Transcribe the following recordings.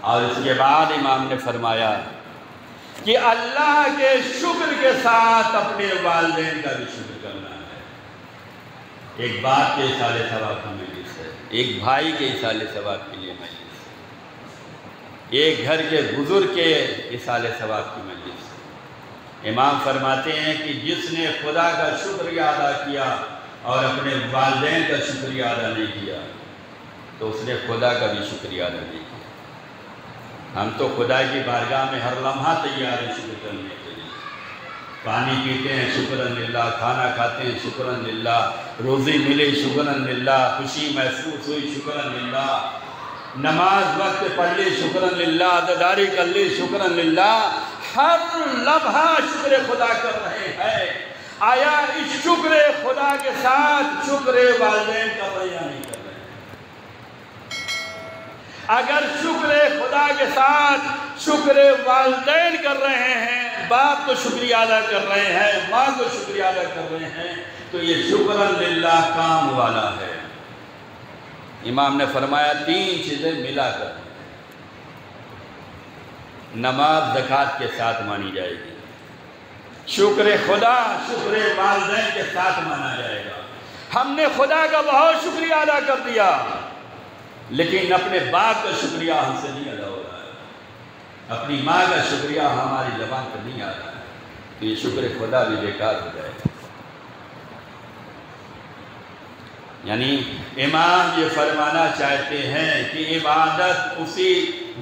اور اس کے بعد امام نے فرمایا کہ اللہ کے شکر کے ساتھ اپنے والدین کا بھی شکر کرنا ہے۔ ایک باپ کے ایصال ثواب کی مجلس ہے، ایک بھائی کے ایصال ثواب کے لیے مجلس ہے، ایک گھر کے بزرگ کے ایصال ثواب کی مجلس ہے۔ امام فرماتے ہیں کہ جس نے خدا کا شکریہ ادا کیا اور اپنے والدین کا شکریہ ادا نہیں کیا تو اس نے خدا کا بھی شکریہ ادا نہیں کیا۔ ہم تو خدا کی بارگاہ میں ہر لمحہ تیار ہیں شکر کرنے کے لیے۔ پانی پیتے ہیں شکراً للہ، کھانا کھاتے ہیں شکراً للہ، روزی ملی شکراً للہ، خوشی محسوس ہوئی شکراً للہ، نماز وقت پڑھ لی شکراً للہ، عزاداری کر لی شکراً للہ، ہر لمحہ شکر خدا کر رہے ہیں۔ آیا اس شکر خدا کے ساتھ شکر والدین کا بیان نہیں کر رہے ہیں؟ اگر شکر خدا کے ساتھ شکر والدین کر رہے ہیں، باپ کو شکریہ ادا کر رہے ہیں، ماں کو شکریہ ادا کر رہے ہیں، تو یہ شکراً للہ کام والا ہے۔ امام نے فرمایا 3 چیزیں ملا کر نماز زکوٰۃ کے ساتھ مانی جائے گی، شکر خدا شکر والدین کے ساتھ مانا جائے گا۔ ہم نے خدا کا بہت شکریہ ادا کر دیا لیکن اپنے باپ کا شکریہ ہم سے نہیں ادا ہو رہا ہے، اپنی ماں کا شکریہ ہماری زبان پر نہیں آ رہا ہے، تو یہ شکر خدا بھی بیکار ہو جائے گا۔ یعنی امام یہ فرمانا چاہتے ہیں کہ عبادت اسی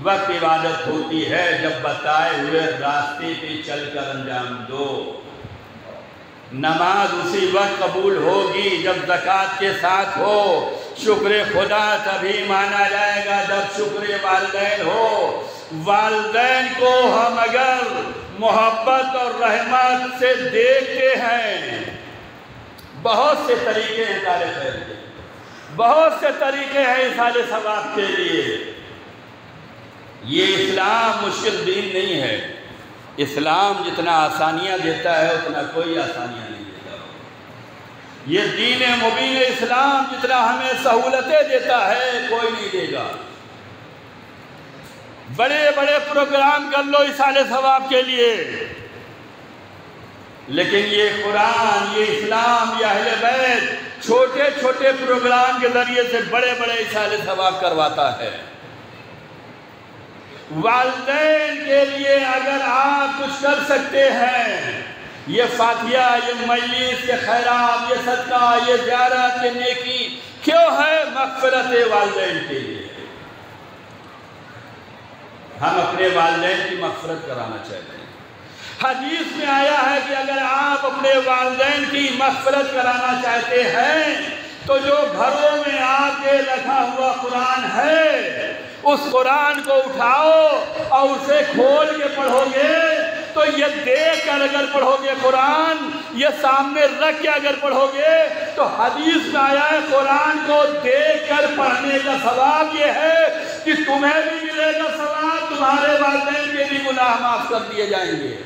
وقت عبادت ہوتی ہے جب بتائے ہوئے راستے پہ چل کر انجام دو۔ نماز اسی وقت قبول ہوگی جب زکوٰۃ کے ساتھ ہو۔ شکر خدا تبھی مانا جائے گا جب شکر والدین ہو۔ والدین کو ہم اگر محبت اور رحمت سے دیکھتے ہیں، بہت سے طریقے ہیں کار خیر کے، بہت سے طریقے ہیں ایصال ثواب کے لیے۔ یہ اسلام مشکل دین نہیں ہے، اسلام جتنا آسانیاں دیتا ہے اتنا کوئی آسانیاں نہیں دیتا۔ یہ دین مبین اسلام جتنا ہمیں سہولتیں دیتا ہے کوئی نہیں دے گا۔ بڑے بڑے پروگرام کر لو ایصال ثواب کے لیے، لیکن یہ قرآن، یہ اسلام، یہ اہل بیت چھوٹے چھوٹے پروگرام کے ذریعے سے بڑے بڑے ایصال ثواب کرواتا ہے۔ والدین کے لیے اگر آپ کچھ کر سکتے ہیں، یہ فاتحہ، یہ مجلس، یہ خیرات، یہ صدقہ، یہ زیارت، یہ نیکی کیوں ہے؟ مغفرت والدین کے لیے۔ ہم اپنے والدین کی مغفرت کرانا چاہتے ہیں۔ حدیث میں آیا ہے کہ اگر آپ اپنے والدین کی مغفرت کرانا چاہتے ہیں تو جو گھروں میں آپ کے رکھا ہوا قرآن ہے اس قرآن کو اٹھاؤ اور اسے کھول کے پڑھو گے تو یہ دیکھ کر اگر پڑھو گے قرآن، یہ سامنے رکھ کے اگر پڑھو گے تو حدیث میں آیا ہے قرآن کو دیکھ کر پڑھنے کا ثواب یہ ہے کہ تمہیں بھی ملے گا ثواب، تمہارے والدین کے بھی گناہ معاف کر دیے جائیں گے۔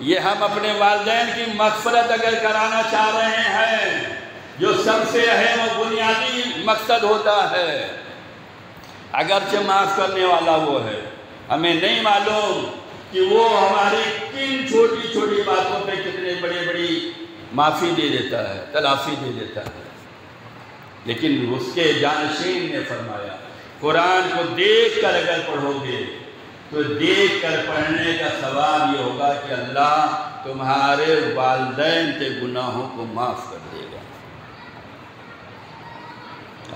یہ ہم اپنے والدین کی مغفرت اگر کرانا چاہ رہے ہیں، جو سب سے اہم و بنیادی مقصد ہوتا ہے، اگرچہ معاف کرنے والا وہ ہے، ہمیں نہیں معلوم کہ وہ ہماری کن چھوٹی چھوٹی باتوں پہ کتنے بڑی معافی دے دیتا ہے، تلافی دے دیتا ہے، لیکن اس کے جانشین نے فرمایا قرآن کو دیکھ کر اگر پڑھو گے تو دیکھ کر پڑھنے کا ثواب یہ ہوگا کہ اللہ تمہارے والدین کے گناہوں کو معاف کر دے گا۔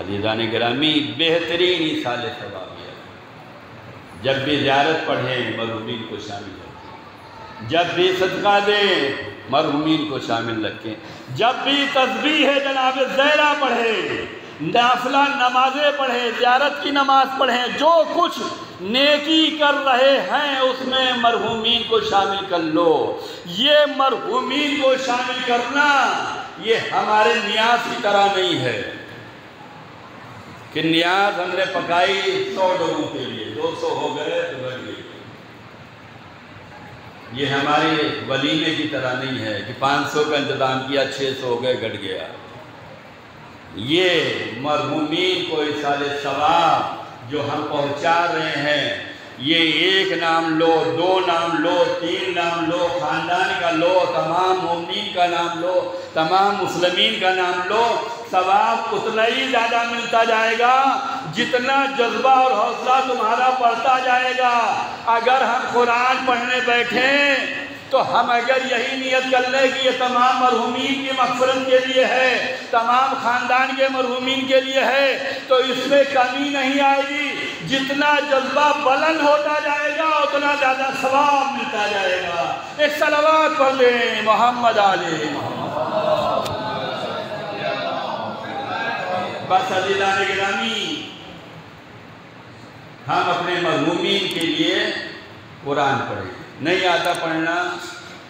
عزیزان گرامی، بہترین ایصال ثواب ہے جب بھی زیارت پڑھیں مرحومین کو شامل رکھیں، جب بھی صدقہ دیں مرحومین کو شامل رکھیں، جب بھی تسبیح جناب زہرا پڑھیں، نافلہ نمازیں پڑھیں، زیارت کی نماز پڑھیں، جو کچھ نیکی کر رہے ہیں اس میں مرحومین کو شامل کر لو۔ یہ مرحومین کو شامل کرنا یہ ہمارے نیاز کی طرح نہیں ہے کہ نیاز ہم نے پکائی 100 لوگوں کے لیے، 200 ہو گئے تو بڑھ گئی۔ یہ ہمارے ولیمے کی طرح نہیں ہے کہ 500 کا انتظام کیا 600 ہو گئے گھٹ گیا۔ یہ مرحومین کو ایصال ثواب جو ہم پہنچا رہے ہیں، یہ 1 نام لو، 2 نام لو، 3 نام لو، خاندان کا لو، تمام مومنین کا نام لو، تمام مسلمین کا نام لو، ثواب اتنا ہی زیادہ ملتا جائے گا جتنا جذبہ اور حوصلہ تمہارا بڑھتا جائے گا۔ اگر ہم قرآن پڑھنے بیٹھیں تو ہم اگر یہی نیت کر لیں کہ یہ تمام مرحومین کی مغفرت کے لیے ہے، تمام خاندان کے مرحومین کے لیے ہے، تو اس میں کمی نہیں آئے گی۔ جتنا جذبہ بلند ہوتا جائے گا اتنا زیادہ ثواب ملتا جائے گا۔ ایک صلوات پڑھ لیں محمد علیہ محمد۔ بس عزیزان گرامی، ہم اپنے مرحومین کے لیے قرآن پڑھیں۔ نہیں آتا پڑھنا،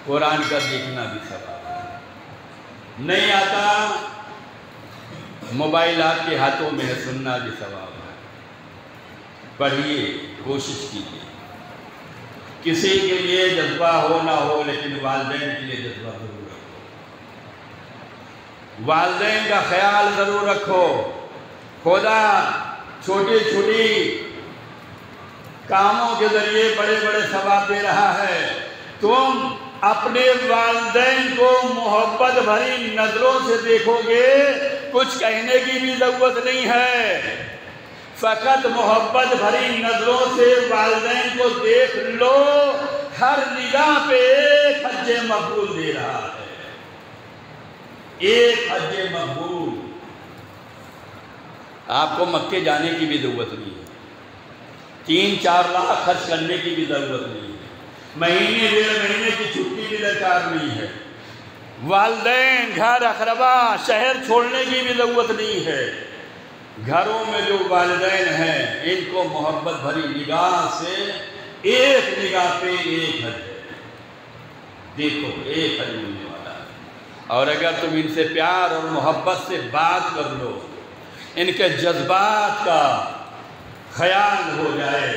قرآن کا دیکھنا بھی ثواب ہے۔ نہیں آتا، موبائل آپ کے ہاتھوں میں ہے، سننا بھی ثواب ہے۔ پڑھیے، کوشش کیجیے۔ کسی کے لیے جذبہ ہو نہ ہو، لیکن والدین کے لیے جذبہ ضرور رکھو۔ والدین کا خیال ضرور رکھو۔ خدا چھوٹی چھوٹی کاموں کے ذریعے بڑے بڑے ثواب دے رہا ہے۔ تم اپنے والدین کو محبت بھری نظروں سے دیکھو گے، کچھ کہنے کی بھی ضرورت نہیں ہے، فقط محبت بھری نظروں سے والدین کو دیکھ لو، ہر نگاہ پہ ایک حج مقبول دے رہا ہے، ایک حج مقبول۔ آپ کو مکے جانے کی بھی ضرورت نہیں ہے، 3-4 لاکھ خرچ کرنے کی بھی ضرورت نہیں ہے، مہینے 1.5 مہینے کی چھٹی بھی درکار نہیں ہے، والدین گھر اقربا شہر چھوڑنے کی بھی ضرورت نہیں ہے۔ گھروں میں جو والدین ہیں ان کو محبت بھری نگاہ سے ایک نگاہ پہ ایک حج دیکھو، ایک حج ملنے والا ہے۔ اور اگر تم ان سے پیار اور محبت سے بات کر لو، ان کے جذبات کا خیال ہو جائے۔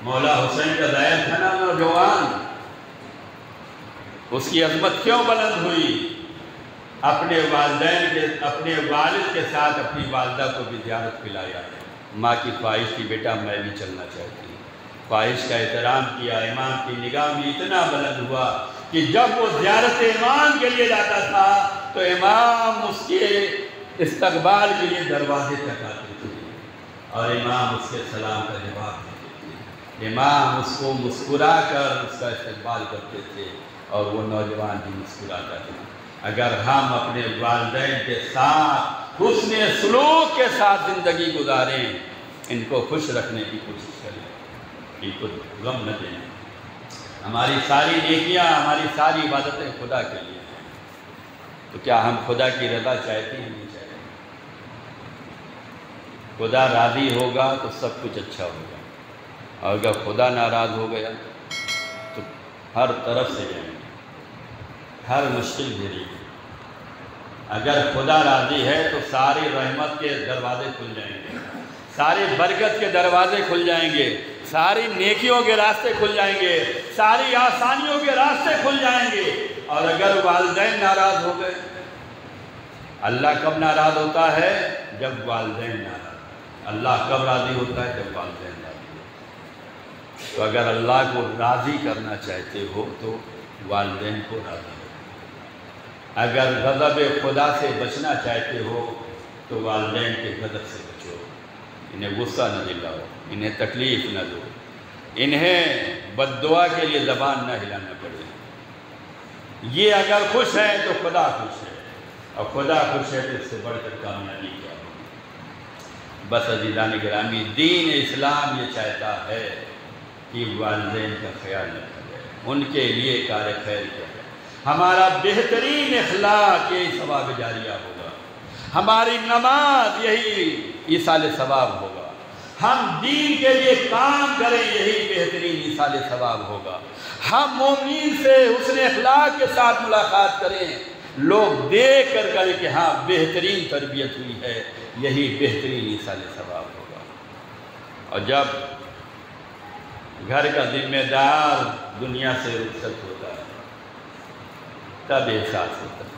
مولا حسین کا ظاہر تھا نا نوجوان، اس کی عظمت کیوں بلند ہوئی؟ اپنے والد کے ساتھ اپنی والدہ کو بھی زیارت پلایا۔ ماں کی خواہش کی بیٹا میں بھی چلنا چاہتی ہوں، خواہش کا احترام کیا۔ امام کی نگاہ میں اتنا بلند ہوا کہ جب وہ زیارت امام کے لیے جاتا تھا تو امام اس کے استقبال کے لیے دروازے تک آتے تھے اور امام اس کے سلام کا جواب دیتے تھے۔ امام اس کو مسکرا کر اس کا استقبال کرتے تھے اور وہ نوجوان بھی مسکراتا تھا۔ اگر ہم اپنے والدین کے ساتھ حسن سلوک کے ساتھ زندگی گزاریں، ان کو خوش رکھنے کی کوشش کریں، ان کو غم نہ دیں۔ ہماری ساری نیکیاں، ہماری ساری عبادتیں خدا کے لیے ہیں، تو کیا ہم خدا کی رضا چاہتے ہیں؟ نہیں چاہتے۔ خدا راضی ہوگا تو سب کچھ اچھا ہوگا، اور اگر خدا ناراض ہو گیا تو ہر طرف سے جائیں گے، ہر مشکل گھیرے گی۔ اگر خدا راضی ہے تو ساری رحمت کے دروازے کھل جائیں گے، ساری برکت کے دروازے کھل جائیں گے، ساری نیکیوں کے راستے کھل جائیں گے، ساری آسانیوں کے راستے کھل جائیں گے۔ اور اگر والدین ناراض ہو گئے، اللہ کب ناراض ہوتا ہے؟ جب والدین ناراض۔ اللہ کب راضی ہوتا ہے؟ جب والدین راضی ہوتا ہے۔ تو اگر اللہ کو راضی کرنا چاہتے ہو تو والدین کو راضی ہو۔ اگر غضب خدا سے بچنا چاہتے ہو تو والدین کے غضب سے بچو، انہیں غصہ نہ دلاؤ، انہیں تکلیف نہ دو، انہیں بد دعا کے لیے زبان نہ ہلانا پڑے۔ یہ اگر خوش ہیں تو خدا خوش ہے، اور خدا خوش ہے تو اس سے بڑھ کر کامیابی کیا ہوگی۔ بس عزیزان گرامی، دین اسلام یہ چاہتا ہے کہ والدین کا خیال رکھا جائے، ان کے لیے کار خیر کیا جائے۔ ہمارا بہترین اخلاق یہی ثواب جاریہ ہوگا، ہماری نماز یہی ایصال ثواب ہوگا، ہم دین کے لیے کام کریں یہی بہترین ایصال ثواب ہوگا، ہم مومنین سے حسن اخلاق کے ساتھ ملاقات کریں، لوگ دیکھ کر کریں کہ ہاں بہترین تربیت ہوئی ہے، یہی بہترین ایصال ثواب ہوگا۔ اور جب گھر کا ذمہ دار دنیا سے رخصت ہوتا ہے تب احساس ہوتا ہے